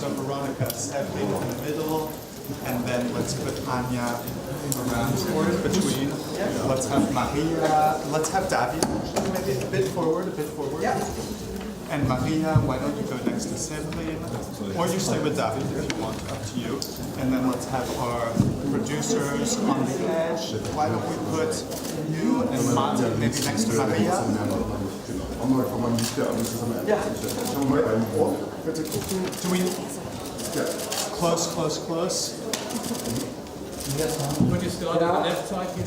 So Veronica, stepping in the middle, and then let's put Anya around or in between. Let's have Maria. Let's have David maybe a bit forward, Yeah. And Maria, why don't you go next to Severin? Or you stay with David if you want, up to you. And then let's have our producers on the edge. Why don't we put you and Martin maybe next to Maria? Do we close? Would you start on the left side here?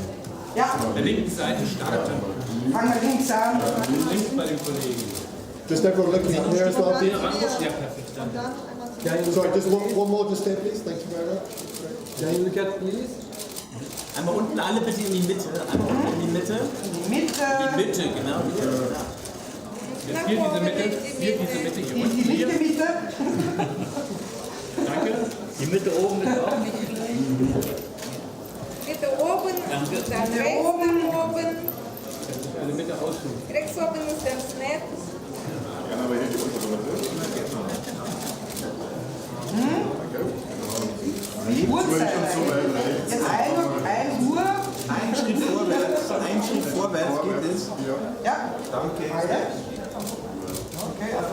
Ja. Der linken Seite starten. Fangen wir links an. Links bei dem Kollegen. Just everyone looking up here as well. Den Randus, ja perfekt, danke. Sorry, just one more just there, please. Thank you very much. Can you look at please? Einmal unten alle bitte in die Mitte. Einmal unten in die Mitte. In die Mitte. Die Mitte, genau. Jetzt hier diese Mitte. Hier diese Mitte. Hier unten. Die linke Mitte. Danke. Die Mitte oben ist auch nicht schlecht. Mitte oben, dann rechts oben. Eine Mitte aussuchen. Rechts oben ist ganz nett. Uhrzeit. Jetzt 1 Uhr. Ein Schritt vorwärts geht es. Ja. Danke. Okay, also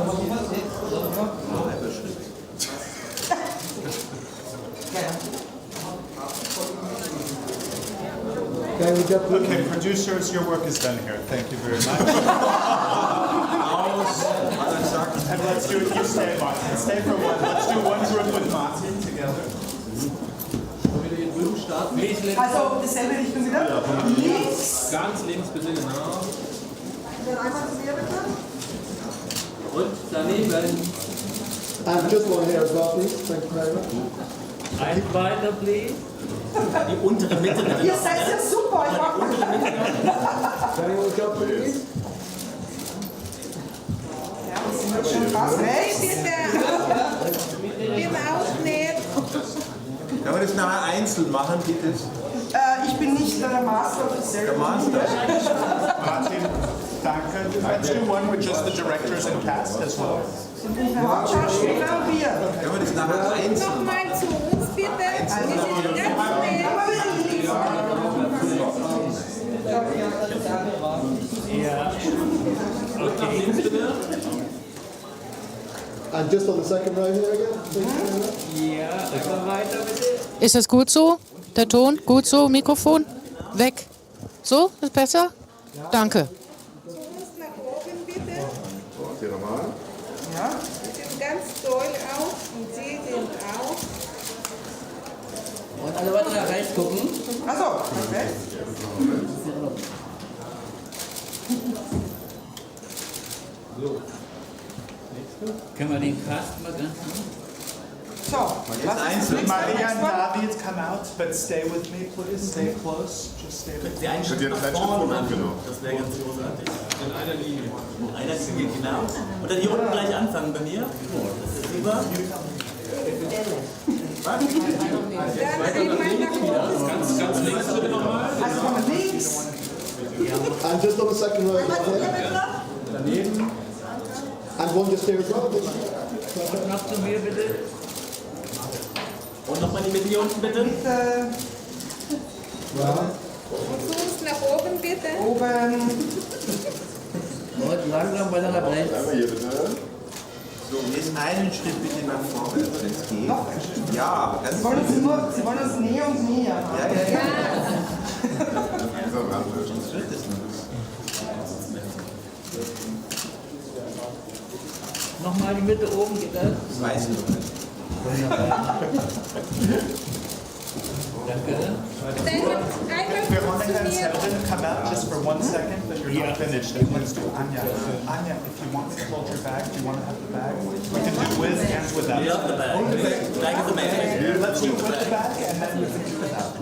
Halber Schritt. Okay, producers, your work is done here. Thank you very much. And let's do it. You stay, Martin. Stay for one. Let's do one group with Martin together. Also dasselbe Richtung wieder. Links. Ganz links bitte, genau. Dann einmal zu mir bitte. Und daneben. And just one here as well, please. Thank you very much. Ein weiter, please. Die untere Mitte bitte. Ihr seid ja super. Ich mag Can you look up, please? Ja, wir sind jetzt schon fast rechts. Im Ausschnitt. Kann man das nachher einzeln machen, geht das? Ich bin nicht der Master of the Der Master. Martin, danke. Let's do one with just the directors and cast as well. Hauptschauspieler und wir. Kann man das nachher einzeln machen? Nochmal zu uns bitte. Wir sind ganz nett. Aber wir sind links. Ja. Okay. And just on the second row here again. Thank you very much. Ja, immer weiter bitte. Ist das gut so? Der Ton? Gut so? Mikrofon? Weg. So? Ist besser? Danke. Zu uns nach oben bitte. Ja. Sie sehen ganz toll aus und Sie sind auch. Und alle weiter nach rechts gucken. Achso, okay. So. Können wir den Cast mal ganz So, was ist einzeln. Maria and David, come out, but stay with me, please. Stay close. Just stay with Die einen Schritt nach vorne machen. Das wäre ganz großartig. In einer Linie. Einer Linie, genau. Und dann hier unten gleich anfangen bei mir. Das ist super. Dann einmal nach oben. Ganz links bitte nochmal. Also von links. And just on the second row again. Here. Daneben. And one just here as well. Perfect. Noch zu mir bitte. Und nochmal die Mitte hier unten bitte. Mitte. Und zu uns nach oben bitte. Oben. Und langsam weiter nach rechts. So, jetzt einen Schritt bitte nach vorne, wenn es geht. Noch ein Schritt. Ja, ganz Sie wollen uns näher und näher haben. Ja. Nochmal die Mitte oben, geht das? Das weiß ich noch nicht. Danke. Einmal Veronica and zu mir. Severin, come out just for 1 second, but you're not finished. And let's do Anya. Anya, if you want me to hold your bag, do you want to have the bag? We can do with and without. We have the bag. Bag is amazing. Let's do with the bag and then we can do without.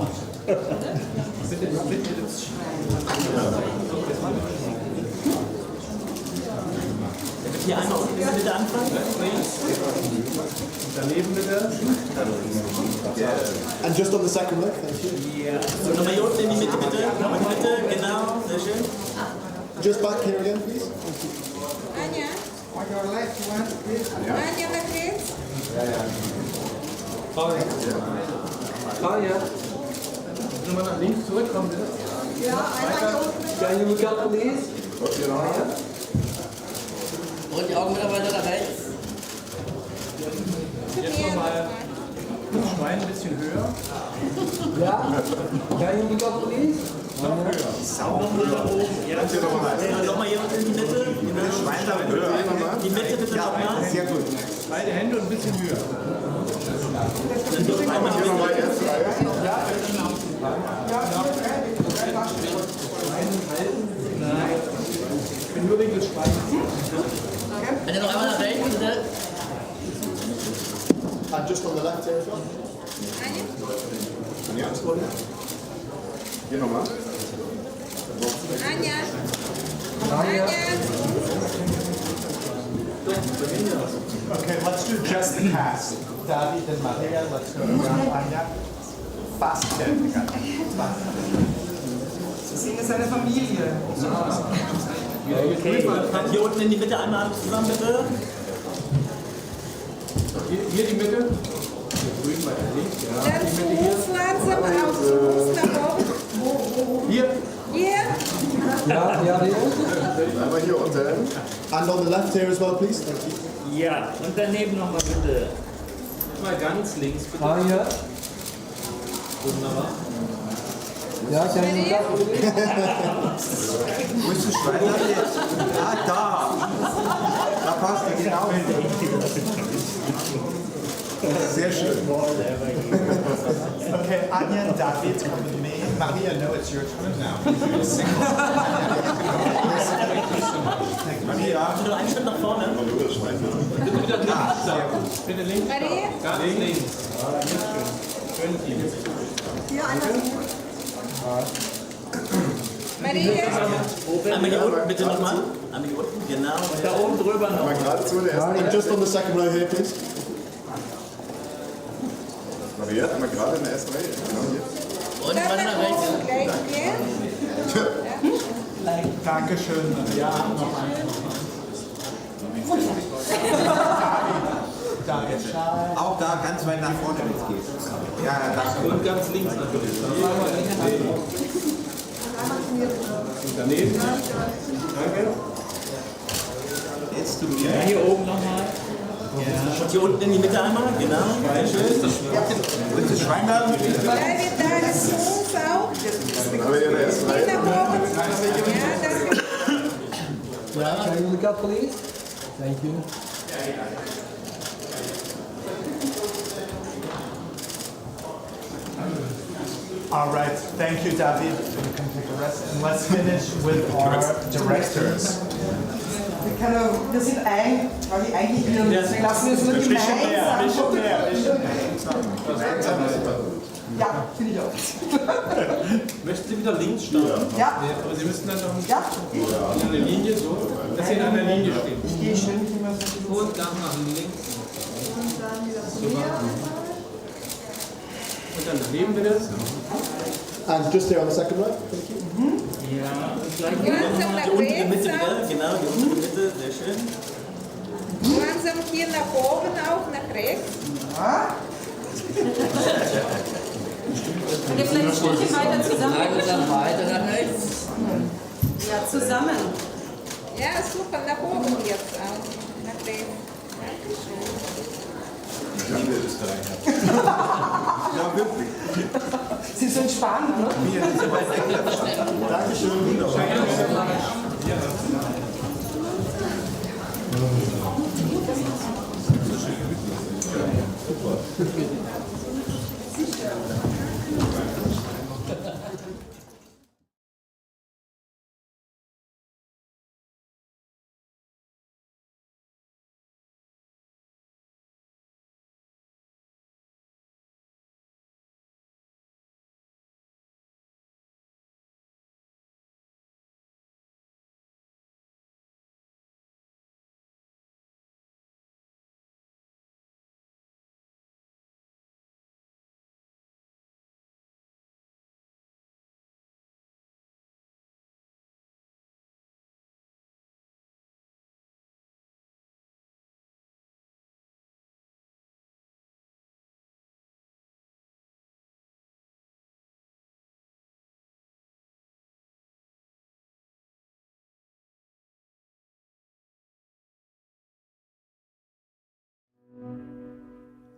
Hier einmal unten in der Mitte anfangen. Daneben bitte. And just on the second row. Thank you. Ja. Und nochmal hier unten in die Mitte bitte. Nochmal in die Mitte, genau. Sehr schön. Just back here again, please. Anja, your left one, please. Anja nach rechts. Tanja. Nochmal nach links zurückkommen, bitte. Ja, einmal hier unten. Can you look up, please? Und die Augenmitarbeiter nach rechts. Jetzt nochmal das Schwein ein bisschen höher. Ja. Can you look up, please? Nochmal jemand in die Mitte. Die Mitte bitte nochmal. Sehr gut. Beide Hände und ein bisschen höher. Ich bin nur wegen des Schweins. Wenn ihr noch einmal nach rechts, bitte. And just on the left here as well. Anja. Hier nochmal. Anja. Anja. Okay, let's do just the cast. David and Maria, let's go around Anja. Fast fertig. Sie sehen, es ist eine Familie. Okay. Hier unten in die Mitte einmal zusammen, bitte. Hier die Mitte. Dann Fuß langsam auf, Fuß nach oben. Hier. Hier. Ja, hier. Einmal hier unten. And on the left here as well, please. Thank you. Ja, und daneben nochmal bitte. Mal ganz links, bitte. Hier. Wunderbar. Ja, can you look up, please? Wo ist das Schwein jetzt? Ah, da. Da passt er genau hin. Sehr schön. Okay, Anja and David come with me. Maria, no, it's your turn now. Maria. Nur einen Schritt nach vorne. Bitte links. Maria. Ganz links. Schön tief. Hier einmal. Maria. Einmal hier unten, bitte nochmal. Einmal hier unten, genau. Da oben drüber noch. Mal gerade zu der ersten. And just on the second row here, please. Maria, einmal gerade in der ersten Reihe. Genau hier. Und Dann weiter nach nach rechts. oben gleich hier. Dankeschön, Maria. Noch einen. David, Schal. Auch da ganz weit nach vorne, wenn es geht. Ja, danke. Und ganz links natürlich. Und daneben. Danke. Jetzt zu mir. Hier oben nochmal. Und hier unten in die Mitte einmal, genau. Sehr schön. Wo ist das Schwein da? David, deine Fuß auch. Aber in der ersten Nach Reihe. oben. Ja, danke. Can you look up, please? Thank you. All right, thank you, David. You can take a rest. And let's finish with our directors. Wir sind quasi eingegliedert, deswegen lassen wir es nur gemeinsam. Ja, finde ich auch. Möchten Sie wieder links starten? Ja. Aber Sie müssen dann noch Ja, in einer Linie so, dass Sie in einer Linie stehen. ich gehe ständig immer so. Und dann nach links. Und dann daneben bitte. And just here on the second row. Thank you. Ja, und gleich Langsam nach Die untere Mitte rechts wieder, auch. genau, die untere Mitte, sehr schön. Langsam hier nach oben auch, nach rechts. Könnt ihr vielleicht ein Stückchen weiter zusammen? Langsam weiter nach rechts. Ja, zusammen. Ja, super, nach oben jetzt auch. Nach rechts. Dankeschön. Ja, wirklich. Sie sind spannend, ne?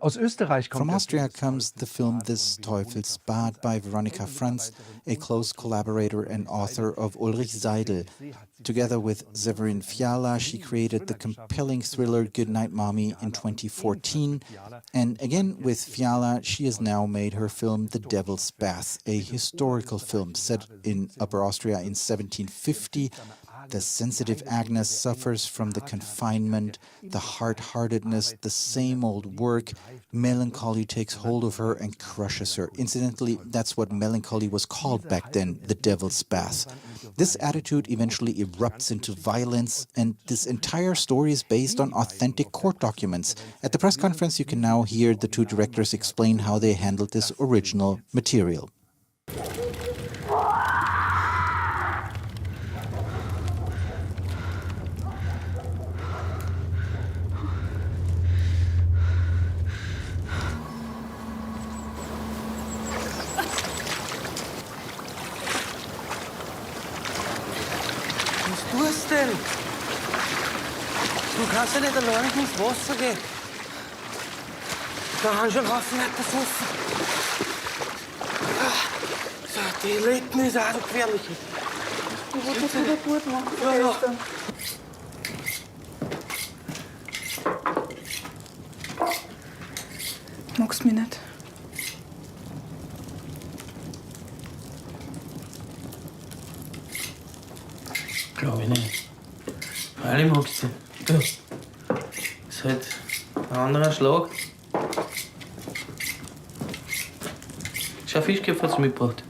From Austria comes the film Des Teufels Bad by Veronika Franz, a close collaborator and author of Ulrich Seidel. Together with Severin Fiala, she created the compelling thriller Goodnight Mommy in 2014. And again with Fiala, she has now made her film The Devil's Bath, a historical film set in Upper Austria in 1750. The sensitive Agnes suffers from the confinement, the hard-heartedness, the same old work. Melancholy takes hold of her and crushes her. Incidentally, that's what melancholy was called back then, the devil's bath. This attitude eventually erupts into violence, and this entire story is based on authentic court documents. At the press conference, you can now hear the two directors explain how they handled this original material. Was tust du denn? Du kannst ja nicht alleine ins Wasser gehen. Da haben schon Haufen nicht besoffen. So, die Leuten ist auch so gefährlich. Ich wollte das wieder gut machen. Ja. Magst du mich nicht? Glaube ich nicht. Weil ich mag's dich. Du, ist halt ein anderer Schlag. Schau, Fischköpfe hat's mitgebracht.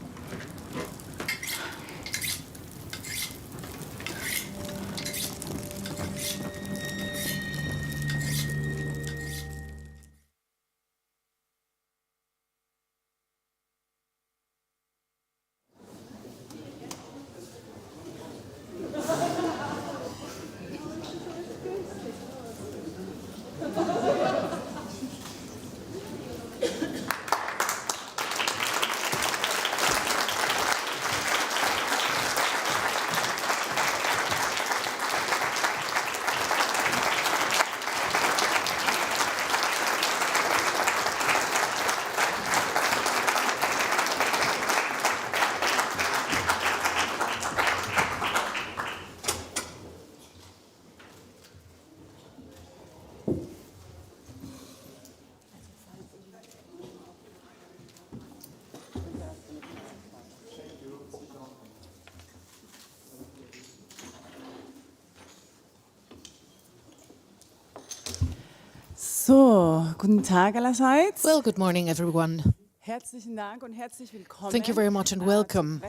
So, guten Tag allerseits. Well, good morning, everyone. Herzlichen Dank und herzlich willkommen. Thank you very much and welcome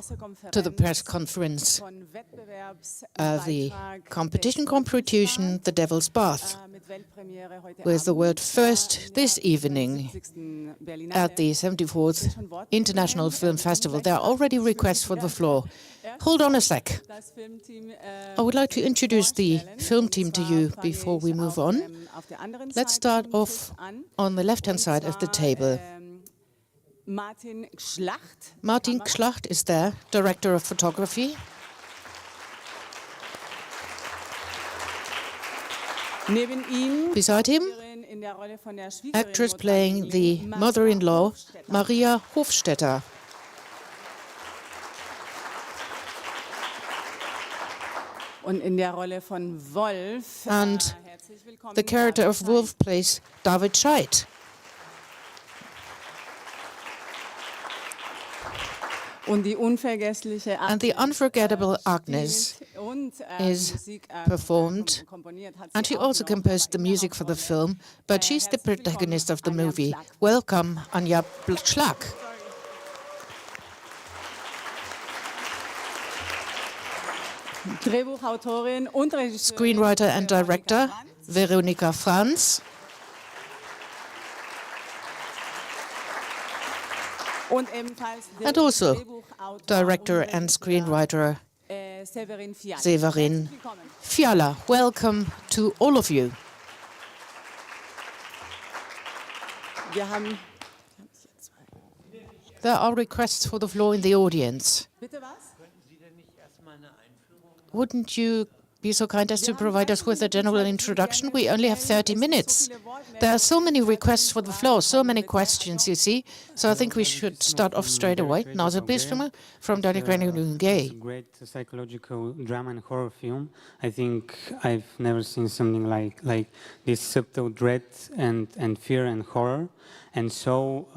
to the press conference of the competition The Devil's Bath, with the world first this evening at the 74th International Film Festival. There are already requests for the floor. Hold on a sec. I would like to introduce the film team to you before we move on. Let's start off on the left-hand side of the table. Martin Schlacht is there, director of photography. Beside him, actress playing the mother-in-law, Maria Hofstetter. Und the character of Wolf plays David Scheidt. And the unforgettable Agnes is performed, and she also composed the music for the film, but she's the protagonist of the movie. Welcome, Anja Schlag. Screenwriter and director Veronika Franz. And also director and screenwriter Severin Fiala. Welcome to all of you. There are requests for the floor in the audience. Wouldn't you be so kind as to provide us with a general introduction? We only have 30 minutes. There are so many requests for the floor, so many questions, you see. So I think we should start off straight away. Nazır Bishrama from Berlinale. It's a great psychological drama and horror film. I think I've never seen something like this subtle dread and fear and horror, and so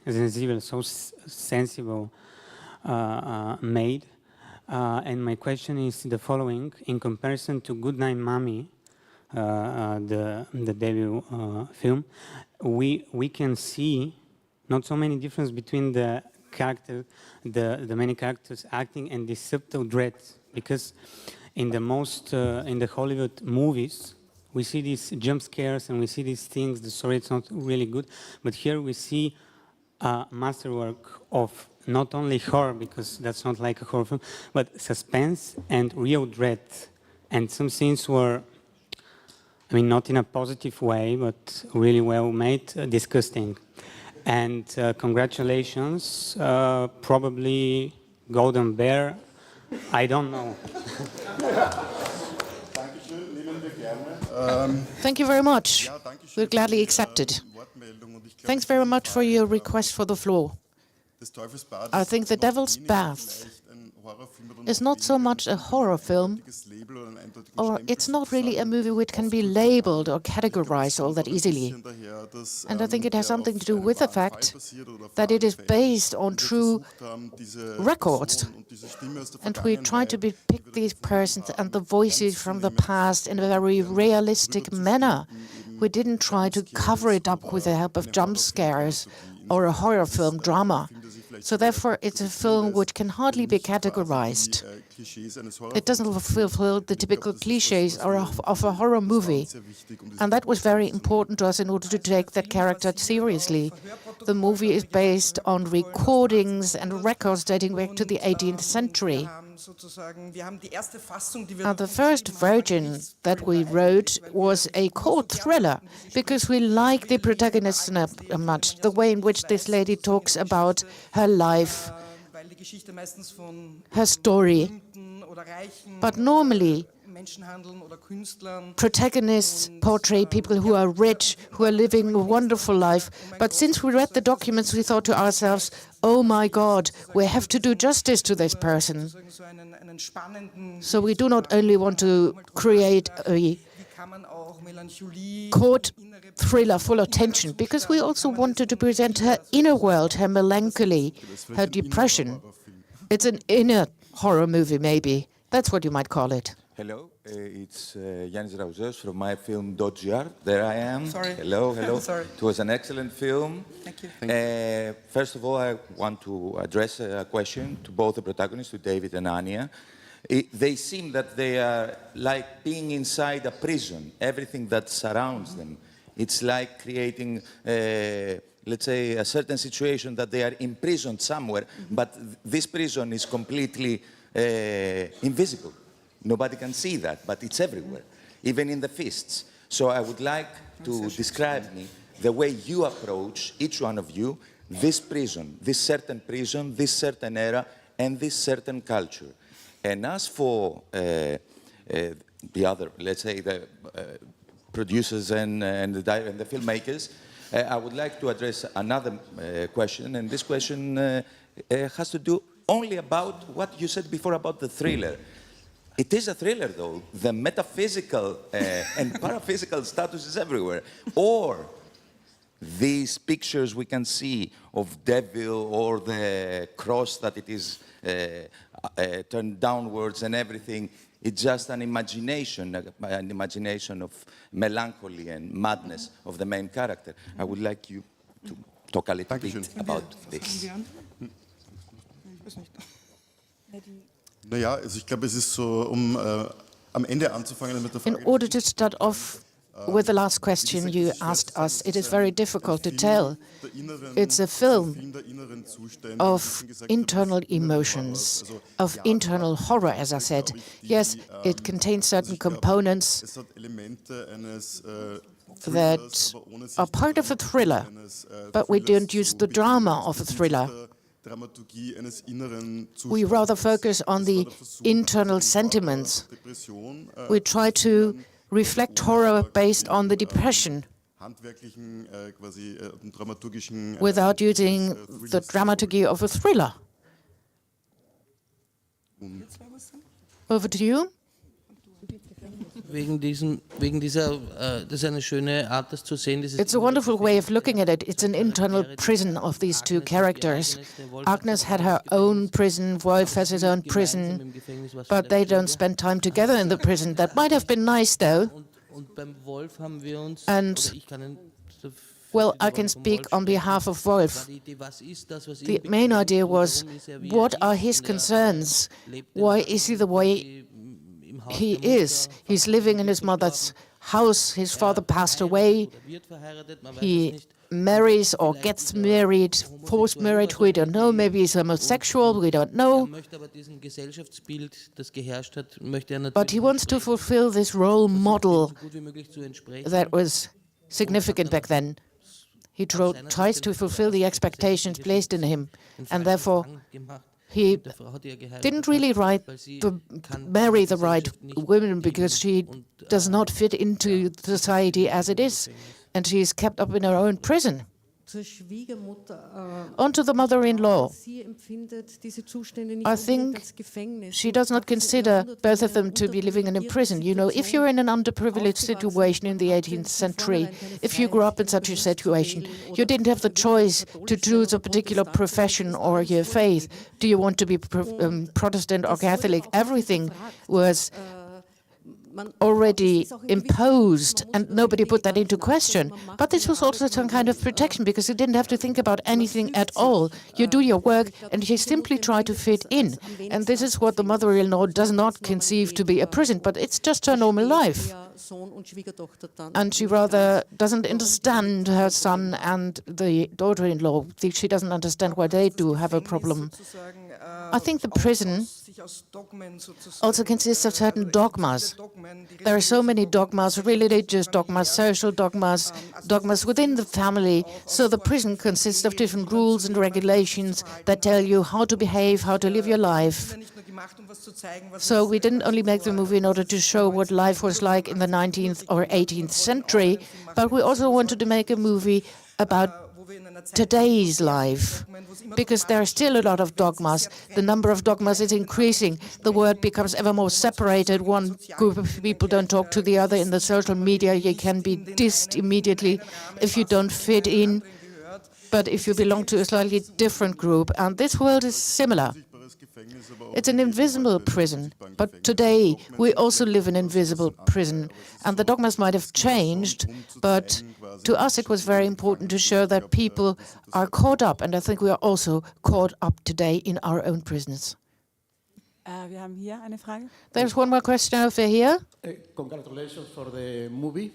sensible, so sensible made. And my question is the following: in comparison to Goodnight Mommy, the debut film, we can see not so many difference between the character, the many characters acting and the subtle dread, because in the Hollywood movies we see these jump scares and we see these things. The story is not really good, but here we see a masterwork of not only horror, because that's not like a horror film, but suspense and real dread. And some scenes were, I mean, not in a positive way, but really well made, disgusting. And congratulations, probably Golden Bear, I don't know. Thank you very much. We'll gladly accept it. Thanks very much for your request for the floor. I think The Devil's Bath is not so much a horror film, or it's not really a movie which can be labeled or categorized all that easily. And I think it has something to do with the fact that it is based on true records. And we try to depict these persons and the voices from the past in a very realistic manner. We didn't try to cover it up with the help of jump scares or a horror film drama. So therefore, it's a film which can hardly be categorized. It doesn't fulfill the typical cliches of a horror movie. And that was very important to us in order to take that character seriously. The movie is based on recordings and records dating back to the 18th century. Now, the first version that we wrote was a court thriller, because we like the protagonist much, the way in which this lady talks about her life, her story. But normally, protagonists portray people who are rich, who are living a wonderful life. But since we read the documents, we thought to ourselves, oh my God, we have to do justice to this person. So we do not only want to create a court thriller full of tension, because we also wanted to present her inner world, her melancholy, her depression. It's an inner horror movie, maybe. That's what you might call it. Hello, it's Yanis Rauzos from my film .gr. There I am. Sorry. Hello, hello. Sorry. It was an excellent film. Thank you. First of all, I want to address a question to both the protagonists, to David and Anya. They seem that they are like being inside a prison, everything that surrounds them. It's like creating, let's say, a certain situation that they are imprisoned somewhere, but this prison is completely invisible. Nobody can see that, but it's everywhere, even in the fists. So I would like to describe me the way you approach, each one of you, this prison, this certain era, and this certain culture. And as for the other, let's say, the producers and the filmmakers, I would like to address another question, and this question has to do only about what you said before about the thriller. It is a thriller, though. The metaphysical and paraphysical status is everywhere. Or these pictures we can see of devil or the cross that it is turned downwards and everything. It's just an imagination of melancholy and madness of the main character. I would like you to talk a little bit about this. Naja, also ich glaube, es ist so, am Ende anzufangen mit der Frage. In order to start off with the last question you asked us, it is very difficult to tell. It's a film of internal emotions, of internal horror, as I said. Yes, it contains certain components that are part of a thriller, but we don't use the drama of a thriller. Dramaturgie eines inneren we rather focus on the internal sentiments. We try to reflect horror based on the depression without using the dramaturgy of a thriller. Over to you. It's a wonderful way of looking at it. It's an internal prison of these two characters. Agnes had her own prison, Wolf has his own prison, but they don't spend time together in the prison. That might have been nice, though. And, well, I can speak on behalf of Wolf. The main idea was, what are his concerns? Why is he the way he is? He's living in his mother's house. His father passed away. He marries or gets married, forced marriage, we don't know. Maybe he's homosexual, we don't know. But he wants to fulfill this role model that was significant back then. He tries to fulfill the expectations placed in him, and therefore he didn't really marry the right woman because she does not fit into society as it is, and she is kept up in her own prison. On to the mother-in-law. I think she does not consider both of them to be living in a prison. You know, if you're in an underprivileged situation in the 18th century, if you grew up in such a situation, you didn't have the choice to choose a particular profession or your faith. Do you want to be Protestant or Catholic? Everything was already imposed, and nobody put that into question. But this was also some kind of protection, because you didn't have to think about anything at all. You do your work, and you simply try to fit in. And this is what the mother-in-law does not conceive to be a prison, but it's just her normal life. And she rather doesn't understand her son and the daughter-in-law. She doesn't understand why they do have a problem. I think the prison also consists of certain dogmas. There are so many dogmas, religious dogmas, social dogmas, dogmas within the family. So the prison consists of different rules and regulations that tell you how to behave, how to live your life. So we didn't only make the movie in order to show what life was like in the 19th or 18th century, but we also wanted to make a movie about today's life, because there are still a lot of dogmas. The number of dogmas is increasing. The world becomes ever more separated. One group of people don't talk to the other. In the social media, you can be dissed immediately if you don't fit in, but if you belong to a slightly different group. And this world is similar. It's an invisible prison, but today we also live in an invisible prison, and the dogmas might have changed, but to us it was very important to show that people are caught up, and I think we are also caught up today in our own prisons. There's one more question over here. Congratulations for the movie.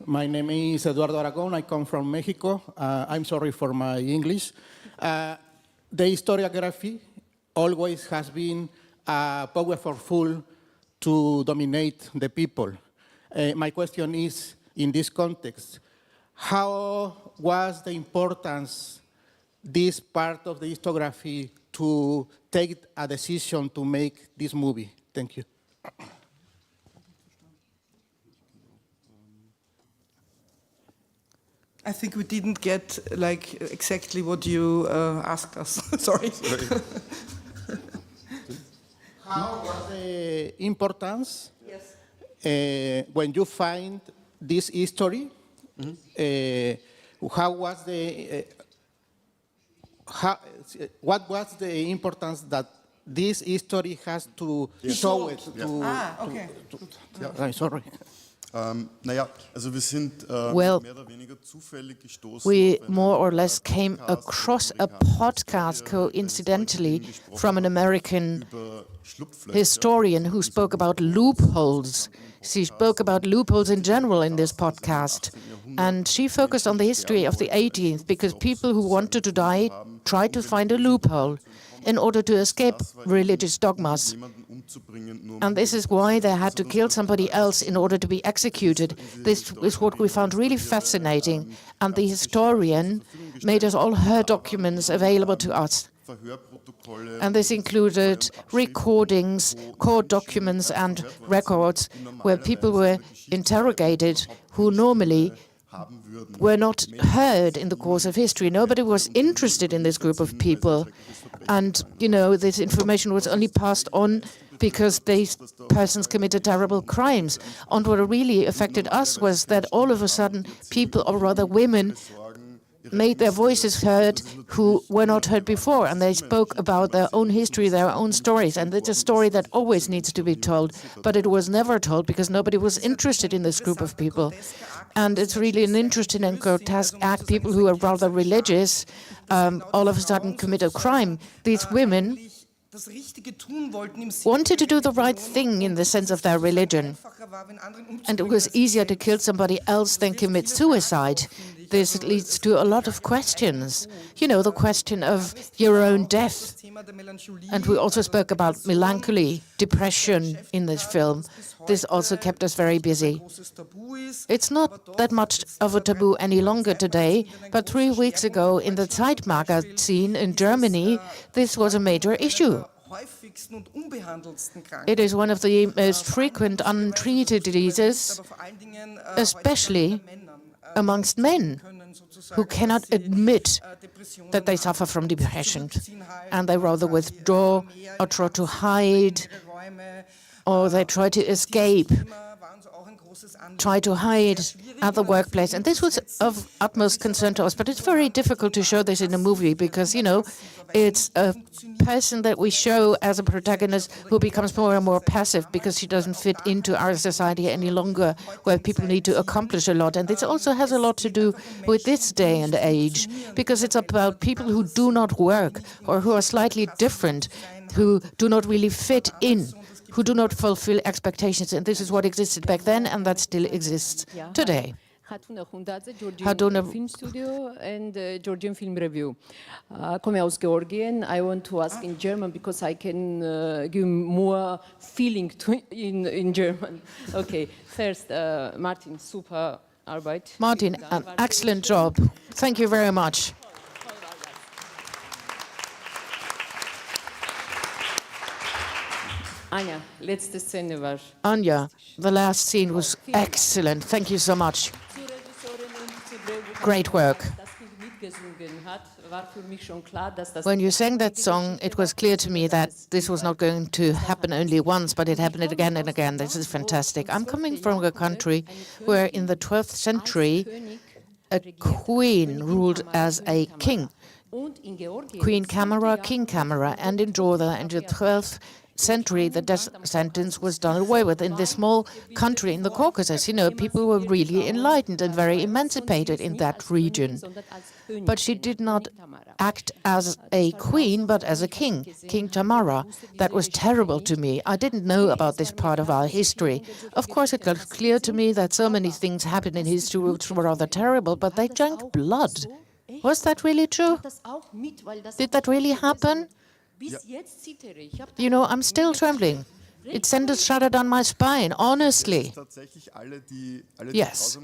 My name is Eduardo Aragon. I come from Mexico. I'm sorry for my English. The historiography always has been powerful to dominate the people. My question is, in this context, how was the importance, this part of the historiography, to take a decision to make this movie? Thank you. I think we didn't get exactly what you asked us. Sorry. How was the importance when you find this history? How was what was the importance that this history has to show it? Sorry. Well, we more or less came across a podcast coincidentally from an American historian who spoke about loopholes. She spoke about loopholes in general in this podcast, and she focused on the history of the 18th, because people who wanted to die tried to find a loophole in order to escape religious dogmas. And this is why they had to kill somebody else in order to be executed. This is what we found really fascinating. And the historian made us all her documents available to us. And this included recordings, court documents, and records where people were interrogated who normally were not heard in the course of history. Nobody was interested in this group of people. And, this information was only passed on because these persons committed terrible crimes. And what really affected us was that all of a sudden people, or rather women, made their voices heard who were not heard before, and they spoke about their own history, their own stories. And it's a story that always needs to be told, but it was never told because nobody was interested in this group of people. And it's really an interesting and grotesque act. People who are rather religious all of a sudden commit a crime. These women wanted to do the right thing in the sense of their religion. And it was easier to kill somebody else than commit suicide. This leads to a lot of questions. The question of your own death. And we also spoke about melancholy, depression in this film. This also kept us very busy. It's not that much of a taboo any longer today, but 3 weeks ago in the Zeit magazine in Germany, this was a major issue. It is one of the most frequent untreated diseases, especially amongst men who cannot admit that they suffer from depression, and they rather withdraw or try to hide, or they try to escape, try to hide at the workplace. And this was of utmost concern to us, but it's very difficult to show this in a movie because, it's a person that we show as a protagonist who becomes more and more passive because she doesn't fit into our society any longer, where people need to accomplish a lot. And this also has a lot to do with this day and age, because it's about people who do not work or who are slightly different, who do not really fit in, who do not fulfill expectations. And this is what existed back then, and that still exists today. Georgian Film Studio and Georgian Film Review. Komme aus Georgien. I want to ask in German because I can give more feeling in German. Okay, first, Martin, super Arbeit. Martin, an excellent job. Thank you very much. Anja, letzte Szene war. Anja, the last scene was excellent. Thank you so much. Great work. When you sang that song, it was clear to me that this was not going to happen only once, but it happened again and again. This is fantastic. I'm coming from a country where in the 12th century, a queen ruled as a king. Queen Camera, King Camera, and in Georgia in the 12th century, the death sentence was done away with. In this small country in the Caucasus, people were really enlightened and very emancipated in that region. But she did not act as a queen, but as a king, King Tamara. That was terrible to me. I didn't know about this part of our history. Of course, it got clear to me that so many things happened in history which were rather terrible, but they drank blood. Was that really true? Did that really happen? I'm still trembling. It sent a shudder down my spine, honestly. Yes.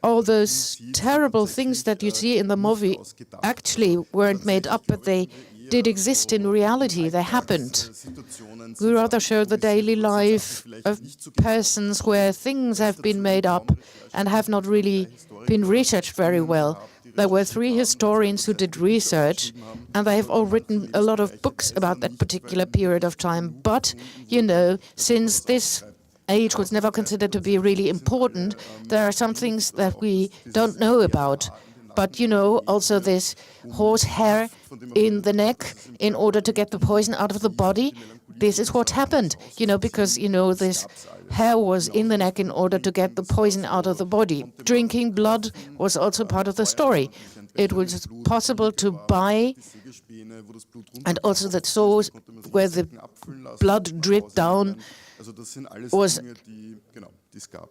All those terrible things that you see in the movie actually weren't made up, but they did exist in reality. They happened. We rather show the daily life of persons where things have been made up and have not really been researched very well. There were 3 historians who did research, and they have all written a lot of books about that particular period of time. But, since this age was never considered to be really important, there are some things that we don't know about. But, also this horsehair in the neck in order to get the poison out of the body. This is what happened, because, this hair was in the neck in order to get the poison out of the body. Drinking blood was also part of the story. It was possible to buy, and also the source where the blood dripped down was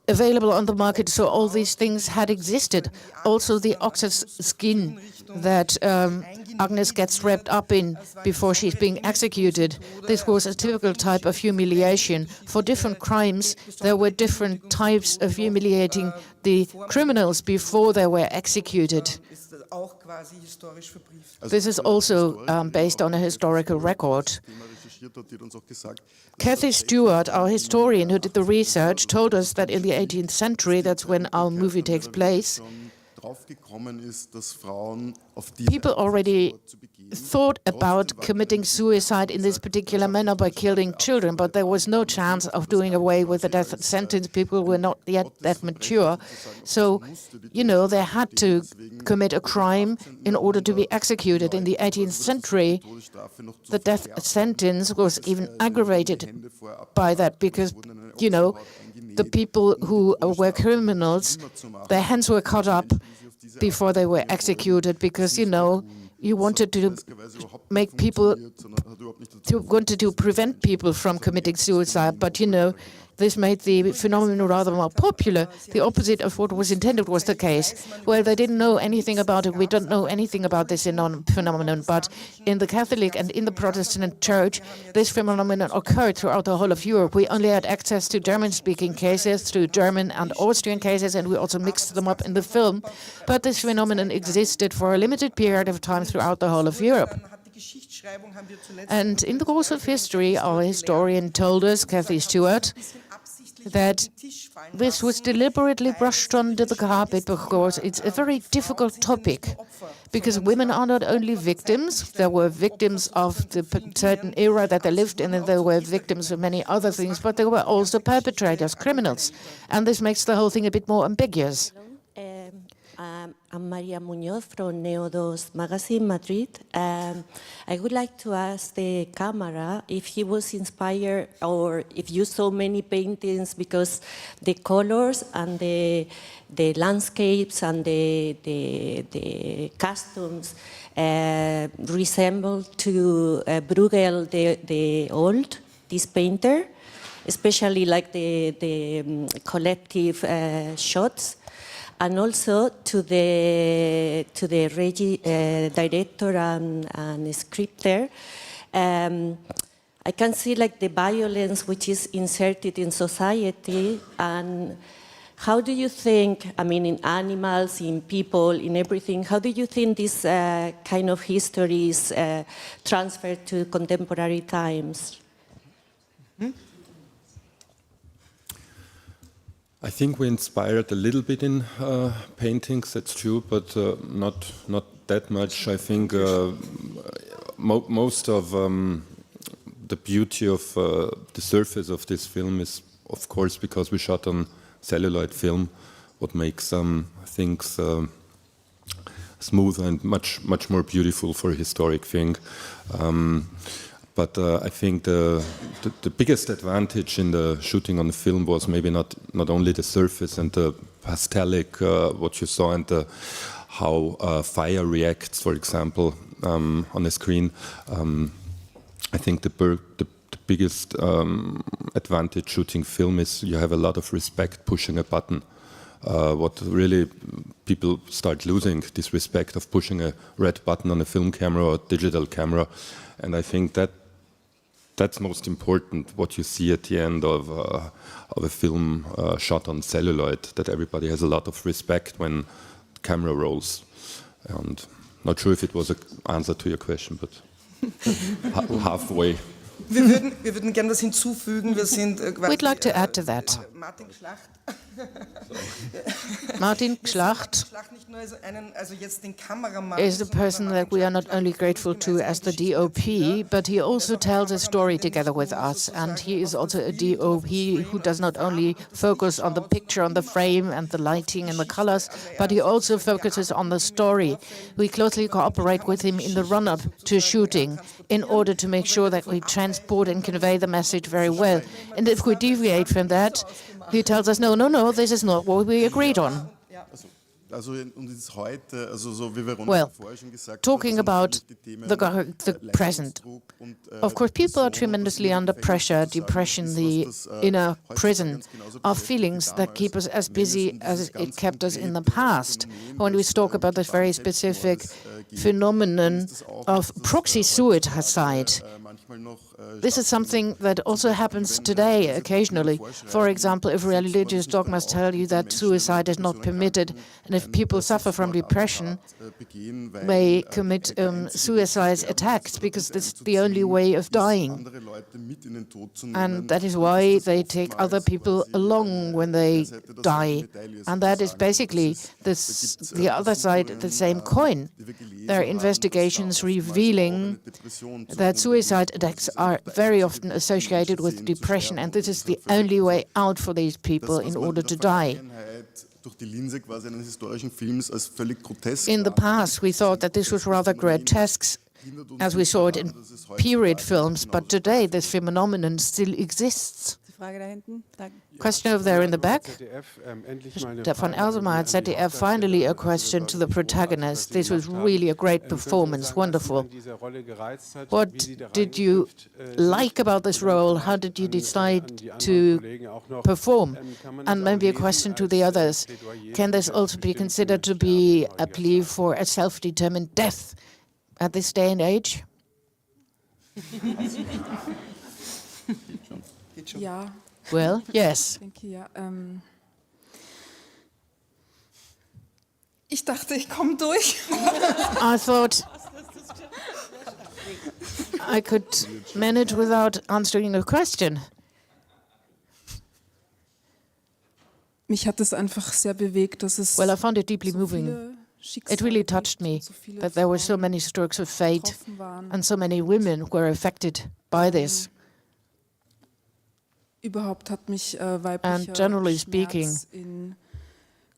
available on the market, so all these things had existed. Also the ox's skin that Agnes gets wrapped up in before she's being executed. This was a typical type of humiliation. For different crimes, there were different types of humiliating the criminals before they were executed. This is also based on a historical record. Kathy Stewart, our historian who did the research, told us that in the 18th century, that's when our movie takes place, people already thought about committing suicide in this particular manner by killing children, but there was no chance of doing away with the death sentence. People were not yet that mature. So, you know, they had to commit a crime in order to be executed. In the 18th century, the death sentence was even aggravated by that because, you know, the people who were criminals, their hands were cut up before they were executed because, you know, you wanted to make people, wanted to prevent people from committing suicide, but, you know, this made the phenomenon rather more popular. The opposite of what was intended was the case. Well, they didn't know anything about it. We don't know anything about this phenomenon, but in the Catholic and in the Protestant Church, this phenomenon occurred throughout the whole of Europe. We only had access to German-speaking cases, to German and Austrian cases, and we also mixed them up in the film. But this phenomenon existed for a limited period of time throughout the whole of Europe. And in the course of history, our historian told us, Kathy Stewart, that this was deliberately brushed under the carpet because it's a very difficult topic. Because women are not only victims, there were victims of the certain era that they lived in, and there were victims of many other things, but there were also perpetrators, criminals. And this makes the whole thing a bit more ambiguous. I'm Maria Muñoz from Neo2 Magazine, Madrid. I would like to ask the camera if he was inspired or if you saw many paintings because the colors and the landscapes and the costumes resemble to Bruegel the Old, this painter, especially like the collective shots. And also to the director and scripter, I can see like the violence which is inserted in society. And how do you think, I mean, in animals, in people, in everything, how do you think this kind of history is transferred to contemporary times? I think we inspired a little bit in paintings, that's true, but not that much. I think most of the beauty of the surface of this film is, of course, because we shot on celluloid film, what makes things smoother and much more beautiful for a historic thing. But I think the biggest advantage in the shooting on the film was maybe not only the surface and the pastelic, what you saw, and how fire reacts, for example, on the screen. I think the biggest advantage shooting film is you have a lot of respect pushing a button. What really people start losing, this respect of pushing a red button on a film camera or a digital camera. And I think that's most important, what you see at the end of a film shot on celluloid, that everybody has a lot of respect when the camera rolls. And not sure if it was an answer to your question, but halfway. Wir würden gerne was hinzufügen. Wir sind We'd like to add to that. Martin Schlacht is the person that we are not only grateful to as the DOP, but he also tells a story together with us. And he is also a DOP who does not only focus on the picture, on the frame and the lighting and the colors, but he also focuses on the story. We closely cooperate with him in the run-up to shooting in order to make sure that we transport and convey the message very well. And if we deviate from that, he tells us, no, this is not what we agreed on. Well, talking about the present, of course, people are tremendously under pressure, depression, the inner prison of feelings that keep us as busy as it kept us in the past. When we talk about this very specific phenomenon of proxy suicide, This is something that also happens today occasionally. For example, if religious dogmas tell you that suicide is not permitted, and if people suffer from depression, they commit suicide attacks because this is the only way of dying. And that is why they take other people along when they die. And that is basically the other side of the same coin. There are investigations revealing that suicide attacks are very often associated with depression, and this is the only way out for these people in order to die. In the past, we thought that this was rather grotesque, as we saw it in period films, but today this phenomenon still exists. Question over there in the back. Stefan Elsemeyer at ZDF, finally a question to the protagonist. This was really a great performance, wonderful. What did you like about this role? How did you decide to perform? And maybe a question to the others. Can this also be considered to be a plea for a self-determined death at this day and age? Ja. Well, yes. Ich dachte, ich komme durch. I thought I could manage without answering the question. Mich hat es einfach sehr bewegt, dass es Well, I found it deeply moving. It really touched me that there were so many strokes of fate and so many women were affected by this. And generally speaking,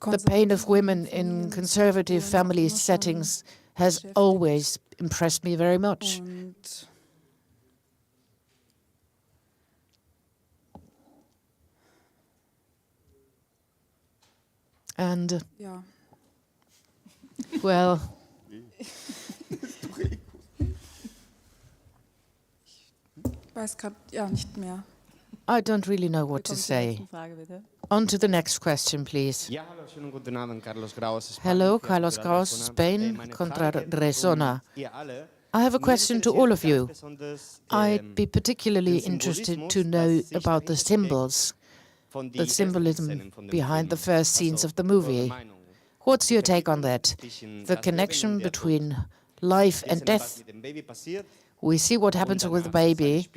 the pain of women in conservative family settings has always impressed me very much. And, well, Ich weiß gerade nicht mehr. I don't really know what to say. On to the next question, please. Hello, Carlos Graus, Spain, contra Resona. I have a question to all of you. I'd be particularly interested to know about the symbols, the symbolism behind the first scenes of the movie. What's your take on that? The connection between life and death. We see what happens with the baby,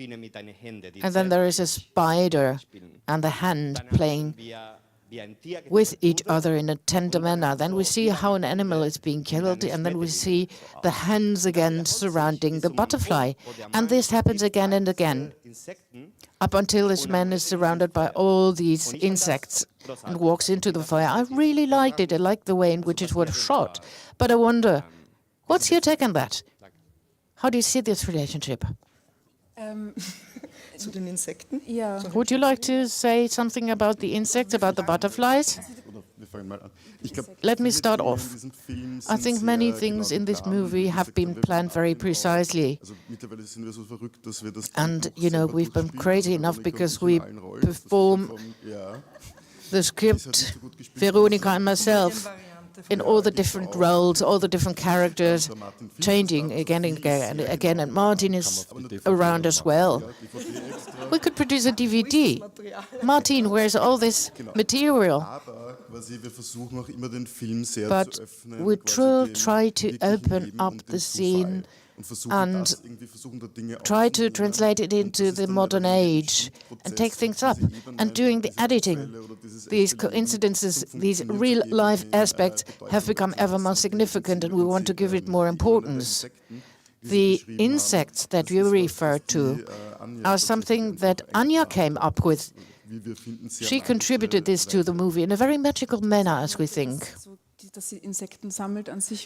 and then there is a spider and the hand playing with each other in a tender manner. Then we see how an animal is being killed, and then we see the hands again surrounding the butterfly. And this happens again and again, up until this man is surrounded by all these insects and walks into the fire. I really liked it. I liked the way in which it was shot. But I wonder, what's your take on that? How do you see this relationship? Zu den Insekten? Ja. Would you like to say something about the insects, about the butterflies? Let me start off. I think many things in this movie have been planned very precisely. And, you know, we've been crazy enough because we perform the script, Veronica and myself, in all the different roles, all the different characters, changing again and again, and Martin is around as well. We could produce a DVD. Martin, where's all this material? But we will try to open up the scene and try to translate it into the modern age and take things up. And doing the editing, these coincidences, these real-life aspects have become ever more significant, and we want to give it more importance. The insects that you refer to are something that Anja came up with. She contributed this to the movie in a very magical manner, as we think.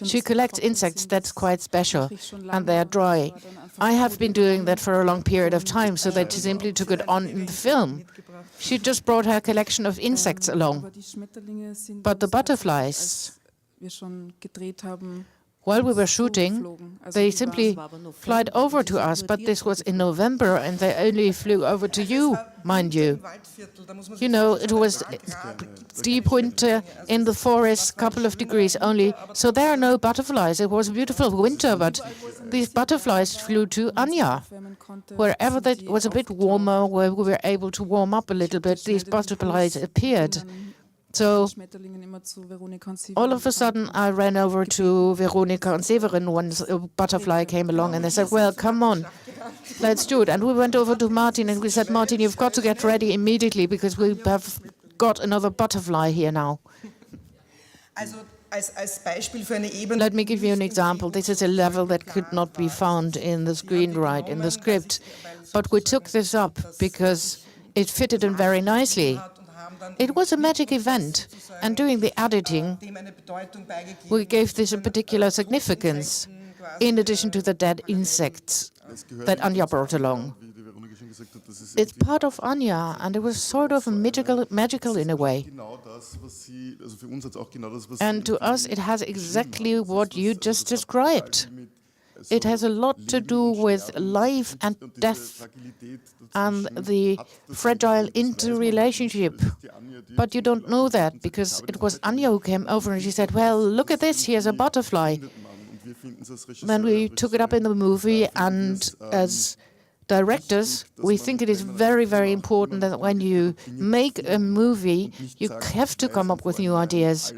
She collects insects, that's quite special, and they are dry. I have been doing that for a long period of time, so that she simply took it on in the film. She just brought her collection of insects along. But the butterflies, while we were shooting, they simply flight over to us, but this was in November, and they only flew over to you, mind you. You know, it was deep winter in the forest, couple of degrees only, so there are no butterflies. It was a beautiful winter, but these butterflies flew to Anja. Wherever it was a bit warmer, where we were able to warm up a little bit, these butterflies appeared. So all of a sudden, I ran over to Veronika and Severin once a butterfly came along, and they said, well, come on, let's do it. And we went over to Martin, and we said, Martin, you've got to get ready immediately, because we have got another butterfly here now. Let me give you an example. This is a level that could not be found in the screenwrite, in the script. But we took this up because it fitted in very nicely. It was a magic event, and during the editing, we gave this a particular significance, in addition to the dead insects that Anja brought along. It's part of Anja, and it was sort of magical in a way. And to us, it has exactly what you just described. It has a lot to do with life and death and the fragile interrelationship. But you don't know that, because it was Anja who came over and she said, well, look at this, here's a butterfly. Then we took it up in the movie, and as directors, we think it is very, very important that when you make a movie, you have to come up with new ideas,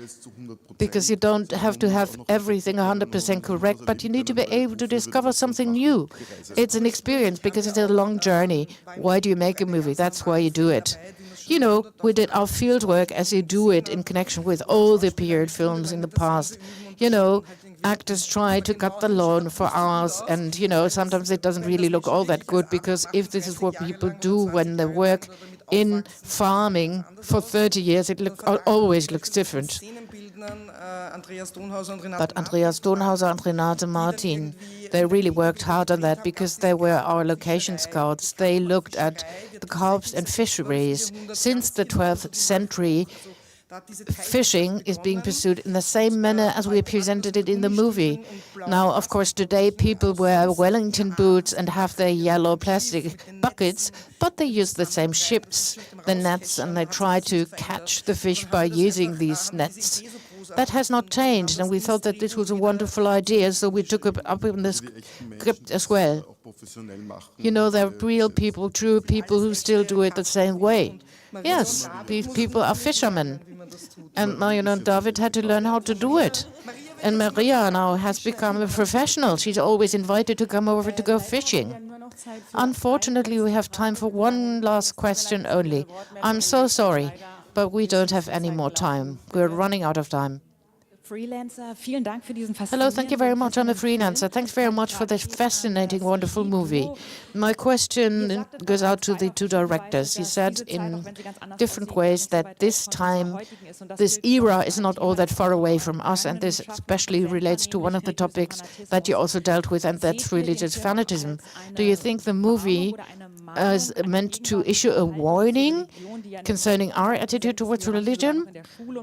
because you don't have to have everything 100% correct, but you need to be able to discover something new. It's an experience, because it's a long journey. Why do you make a movie? That's why you do it. You know, we did our field work as you do it in connection with all the period films in the past. You know, actors try to cut the lawn for hours, and, you know, sometimes it doesn't really look all that good, because if this is what people do when they work in farming for 30 years, it always looks different. But Andreas Donhauser and Renate Martin, they really worked hard on that, because they were our location scouts. They looked at the carps and fisheries. Since the 12th century, fishing is being pursued in the same manner as we presented it in the movie. Now, of course, today people wear Wellington boots and have their yellow plastic buckets, but they use the same ships, the nets, and they try to catch the fish by using these nets. That has not changed, and we thought that this was a wonderful idea, so we took it up in the script as well. You know, there are real people, true people who still do it the same way. Yes, these people are fishermen. And Marion and David had to learn how to do it. And Maria now has become a professional. She's always invited to come over to go fishing. Unfortunately, we have time for one last question only. I'm so sorry, but we don't have any more time. We're running out of time. Hello, thank you very much. I'm a freelancer. Thanks very much for this fascinating, wonderful movie. My question goes out to the two directors. You said in different ways that this time, this era is not all that far away from us, and this especially relates to one of the topics that you also dealt with, and that's religious fanatism. Do you think the movie is meant to issue a warning concerning our attitude towards religion,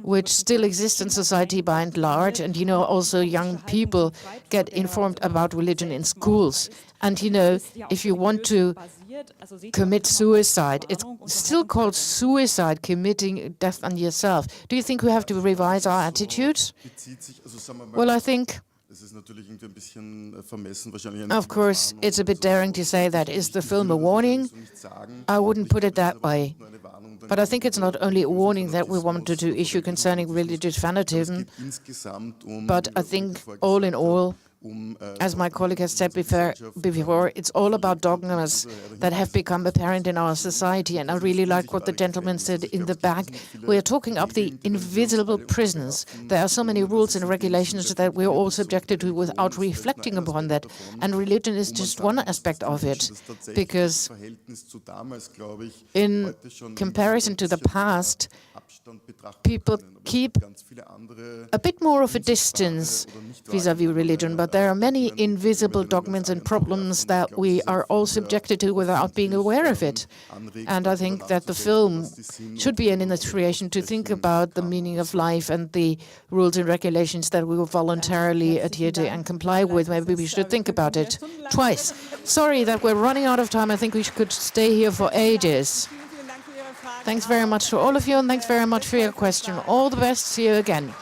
which still exists in society by and large, and, you know, also young people get informed about religion in schools. And, you know, if you want to commit suicide, it's still called suicide, committing death on yourself. Do you think we have to revise our attitudes? Well, I think, of course, it's a bit daring to say that. Is the film a warning? I wouldn't put it that way. But I think it's not only a warning that we wanted to issue concerning religious fanatism, but I think all in all, as my colleague has said before, it's all about dogmas that have become apparent in our society. And I really like what the gentleman said in the back. We are talking of the invisible prisons. There are so many rules and regulations that we are all subjected to without reflecting upon that. And religion is just one aspect of it, because in comparison to the past, people keep a bit more of a distance vis-à-vis religion, but there are many invisible dogmas and problems that we are all subjected to without being aware of it. And I think that the film should be an illustration to think about the meaning of life and the rules and regulations that we will voluntarily adhere to and comply with. Maybe we should think about it twice. Sorry that we're running out of time. I think we could stay here for ages. Thanks very much to all of you, and thanks very much for your question. All the best. See you again.